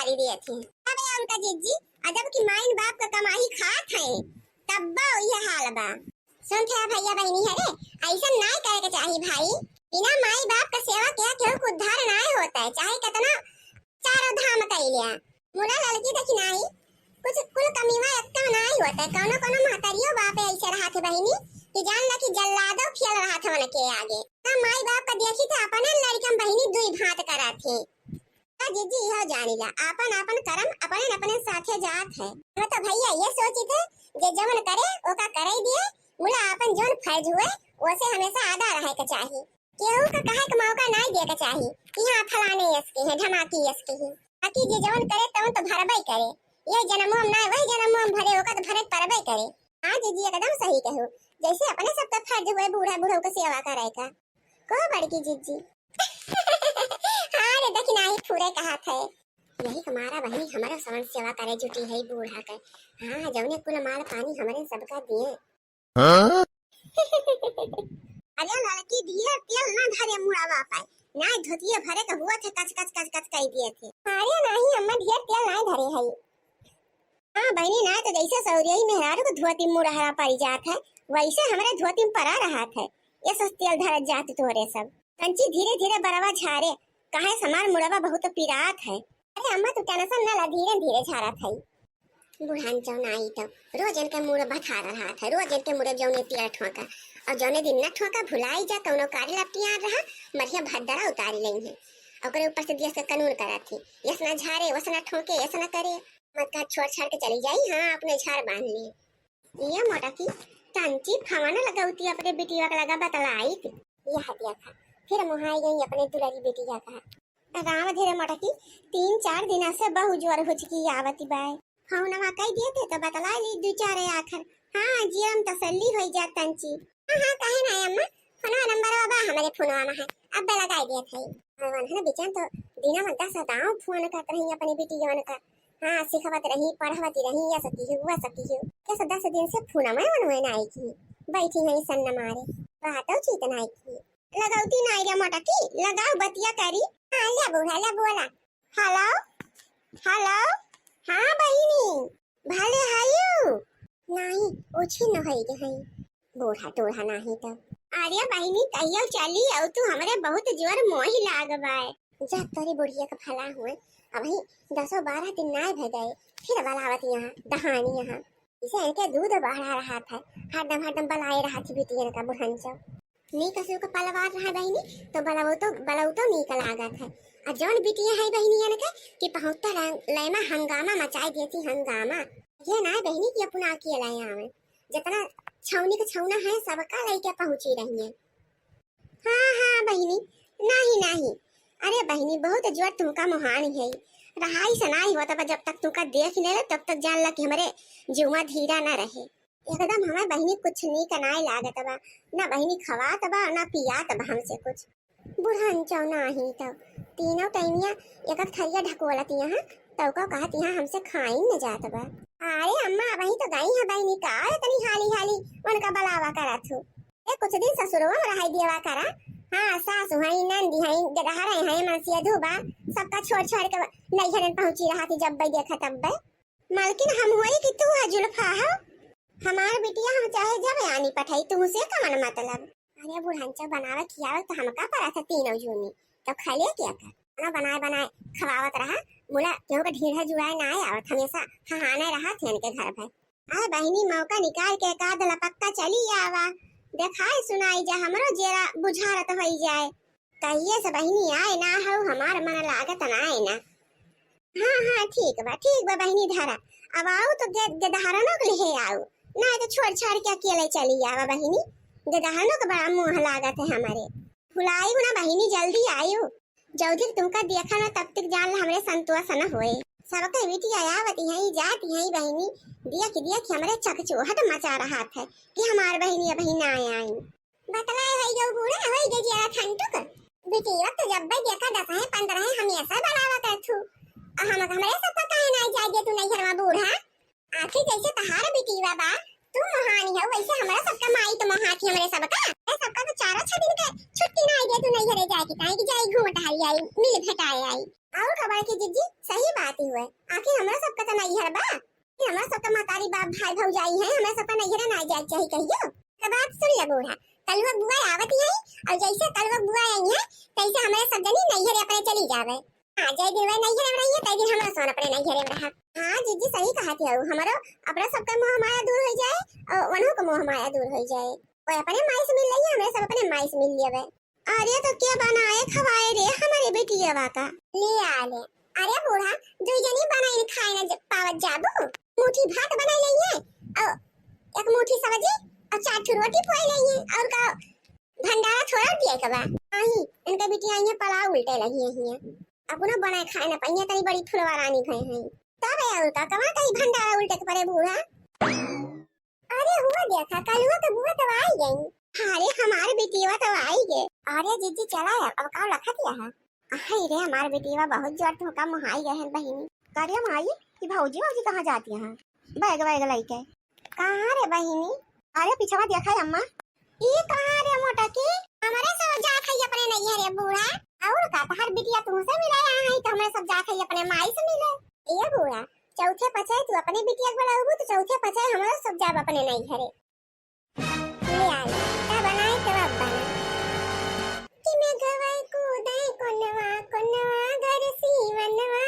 गाली दिए थी। अबे उनका जीजी अजब की माइन बाप का कमाई खात है तब्बा ये हाल बा। सुन थे भैया बहनी है रे ऐसा ना करे के चाहिए भाई। बिना माई बाप का सेवा किया केहू को उद्धार ना होता है चाहे कितना चारों धाम कर लिया। मुला लड़की देखी नहीं कुछ कुल कमीवा एकटा नहीं होता है। कोनो कोनो महतरियो बाप ऐसे रहा थे बहनी कि जान ला कि जल्लादो खेल रहा था उनके आगे। ना माई बाप का देखी तो अपने लड़कन बहनी दुई भात करा थे। जीजी यह जानिला अपन अपन कर्म अपने अपने साथे जात है। मैं तो भैया ये सोची थे जे जवन करे ओका करे दिए मुला अपन जोन फर्ज हुए ओसे हमेशा आधा रहे के चाहिए। केहू का कहे का मौका नहीं दे के चाहिए कि हां फलाने इसके है धमाकी इसके है। ताकि जे जवन करे तवन तो भरबई करे ये जन्मों में ना वही जन्मों में भरे होगा तो भरे परबई करे। हां जीजी एकदम सही कहू जैसे अपने सबका फर्ज हुए बूढ़ा बूढ़ों को सेवा करे का को बड़की जीजी। हां रे देखी नहीं पूरे कहा थे यही हमारा बहनी हमारा समन सेवा करे जुटी है बूढ़ा के। हां जौने कुल माल पानी हमारे सबका दिए। हां अरे लड़की दिए तेल ना धरे मुड़ा बाप ना धोतिए भरे का हुआ थे कच कच कच कच कह दिए थे। अरे नहीं अम्मा ढेर तेल नहीं धरे है। हां बहनी ना तो जैसे सौरिया मेहरारू को धोती मुड़हरा पड़ जात है वैसे हमारे धोती में पड़ा रहा था। ये सब तेल धर जात तोरे सब कंची धीरे धीरे बरवा झारे काहे समार मुड़वा बहुत पीरात है। अरे अम्मा तू टेंशन ना ला धीरे धीरे झारा था। बुढ़ान जौन आई तो रोज इनके मुड़ बथा रहा था रोज इनके मुड़ जौने पिया ठोका और जौने दिन न ठोका भुलाई जा कौनो कारी लपटियां रहा मरिया भद्दरा उतारी लें है और ऊपर से दिया से कानून करा थी यस ना झारे वस ना ठोके यस ना करे मत का छोड़ छाड़ के चली जाई। हां अपने झाड़ बांध लिए ये मोटा की तंची फवाना लगाउती अपने बेटिया का लगा बतलाई थी ये हटिया था फिर मुहाई गई अपने दुलारी बेटिया का राम धीरे मोटा की 3-4 दिन से बहु ज्वर हो चुकी आवती बाय फोनवा कह दिए थे तो बतला ली दो चार आखर। हां जी हम तसल्ली हो जा तंची। हां कहे ना अम्मा फोनवा नंबर बाबा हमारे फोनवा में है अब लगा दिया था भगवान है बिचान तो दिना में 10 दाव फोन करत रही अपनी बेटिया का। हां सिखावत रही पढ़ावती रही या सकी हुआ सकी हो कैसे 10 दिन से फोन में मनवे ना आई थी बैठी नहीं सन्न मारे बातों चीत नहीं की लगाउती ना रे मोटा की लगाओ बतिया करी। हां ले बोला हेलो हेलो हां बहिनी भले हायो नहीं ओछी न होई के हई बूढ़ा टोढ़ा नहीं तो अरे बहिनी कहियो चली औ तू हमरे बहुत जोर मोही लागबाय जा तोरी बुढ़िया का भला हुए अब ही 10-12 दिन ना भे गए फिर बलावत यहाँ दहानी यहाँ इसे इनके दूध बढ़ा रहा था हरदम बलाए रहा थी बेटिया का बुढ़न सब नी कसु का पलवार रहा बहिनी तो बलाऊ तो नी का लागत है और जौन बेटिया है बहिनी यानी के कि पहुंचता लैमा हंगामा मचाई देती हंगामा ये ना बहिनी की अपना के लाया में जितना छौनी का छौना है सबका लेके पहुंची रही है। हां बहिनी नहीं अरे बहिनी बहुत जोर तुमका मोहानी है रहाई सनाई होता जब तक तुमका देख ले तब तक जान ला कि हमारे जुमा धीरा ना रहे एकदम हमारे बहिनी कुछ नहीं कनाए लागत बा ना बहिनी खवात बा ना पियात बा हमसे कुछ बुढ़न चौना ही तो तीनों टाइमिया एक थरिया ढकोलत यहाँ तो को कहत यहाँ हमसे खाई न जात बा। अरे अम्मा वही तो गई है बहिनी का तनी हाली उनका बलावा करा थू ए कुछ दिन ससुरवा में रहाई दिया करा। हां सासु हई नंदी हई गदहा रहे हैं मनसिया धोबा सबका छोड़ के नैहरन पहुंची रहा थी जब देखा तब मालकिन हम होई कि तू है जुल्फा है हमार बिटिया हम चाहे जब आनी पठाई तुमसे का मन मतलब। अरे बुढ़ांचा बनावे खियावे तो हमका पड़ा था तीनों जूनी तो खा ले क्या कर बनाए खवावत रहा मुला क्यों का ढीढ़ा जुड़ाए ना आवत हमेशा हहाने रहा थे इनके घर पे। अरे बहिनी मौका निकाल के का दला पक्का चली आवा देखाई सुनाई जा हमरो जेरा बुझारत होई जाए कहिए से बहिनी आए ना हो हमार मन लागत ना आए ना। हां ठीक बा बहिनी धरा अब आओ तो गदहारनो के लिए आओ ना तो छोड़ छाड़ के अकेले चली आवा बहिनी गदहारनो का बड़ा मुंह लागत है हमारे भुलाई ना बहिनी जल्दी आयो जौधर तुमका देखा ना तब तक जान हमरे संतोष न होए सबके बेटी आयावती है जाती है बहिनी दिया कि हमरे चकचोहट मचा रहा था कि हमार बहिनी अब ही ना आई बतलाए है जो बूढ़ा होई जे जरा ठंडुक बेटी वक्त जब भाई देखा 10 है 15 है हमेशा बनावा करथू हमरे सब पता है ना जागे तू नहीं घरवा बूढ़ा आखिर जैसे तहार बेटी बा तू महानी है वैसे हमारा सबका माई तो महाती हमरे सबका सबका तो 4-6 दिन के छुट्टी ना आई दे तू नहीं घरे जाए कि ताई की जाए घूमट हरी आई मिल भेटाए आई और खबर की जीजी सही बात जाती हुए। आखिर हमरा सबका तो नहीं है बा, हमरा सबका महतारी बाप भाई भौजाई है, हमरा सबका नहीं है ना जाए चाहिए कहियो। का बात सुन ले बूढ़ा, कलवा बुआ आवत है और जैसे कलवा बुआ आई है तैसे हमारे सब जनी नहीं है अपने चली जावे। हां जय दिन नहीं है रही है तै दिन हमरा सोन अपने नहीं है रहा। हां जीजी सही कहा थी, हमारो अपना सबका मोह माया दूर हो जाए और वनो का मोह माया दूर हो जाए। ओए अपने माई से मिल रही है, हमरे सब अपने माई से मिल लेवे। अरे तो क्या बनाए खवाए रे हमारे बेटिया का ले आ ले। अरे बूढ़ा दो जनी बनाई खाए ना पावत जाबू, मुट्ठी भात बनाई लई है और एक मुट्ठी सब्जी और 4 ठो रोटी पोई लई है और का भंडारा छोड़ा दिए के बा। नहीं इनका बेटिया ये पला उल्टे लगी है, अपनो बनाए खाए ना पहिया तनी बड़ी फुलवा रानी भई है तब और का कमा कहीं भंडारा उल्टे के परे बूढ़ा। अरे हुआ देखा कलवा तो बुआ तो आई गई। अरे हमारे बेटिया तो आई गए। अरे जीजी चला है अब का रखा दिया है। हाय रे हमारे बेटिया बहुत जोर तो का मुहाई गए हैं बहिनी। करिया माई कि भौजी भौजी कहां जाती हैं, बैग बैग लेके कहां रे बहिनी। अरे पीछे देखा है अम्मा, ये कहां रे मोटा की हमारे सब जा खाई अपने नहीं है रे बूढ़ा। और का हर बिटिया तुमसे मिलाया है तो हमें सब जा खाई अपने माई से मिले। ये बूढ़ा चौथे पछाई तू अपने बिटिया को बुलाऊ तो चौथे पछाई हमारा सब जा अपने नहीं घरे ले आ ता बनाए तब बना कि मैं गवाई कूदाई कोनवा कोनवा घर सीवनवा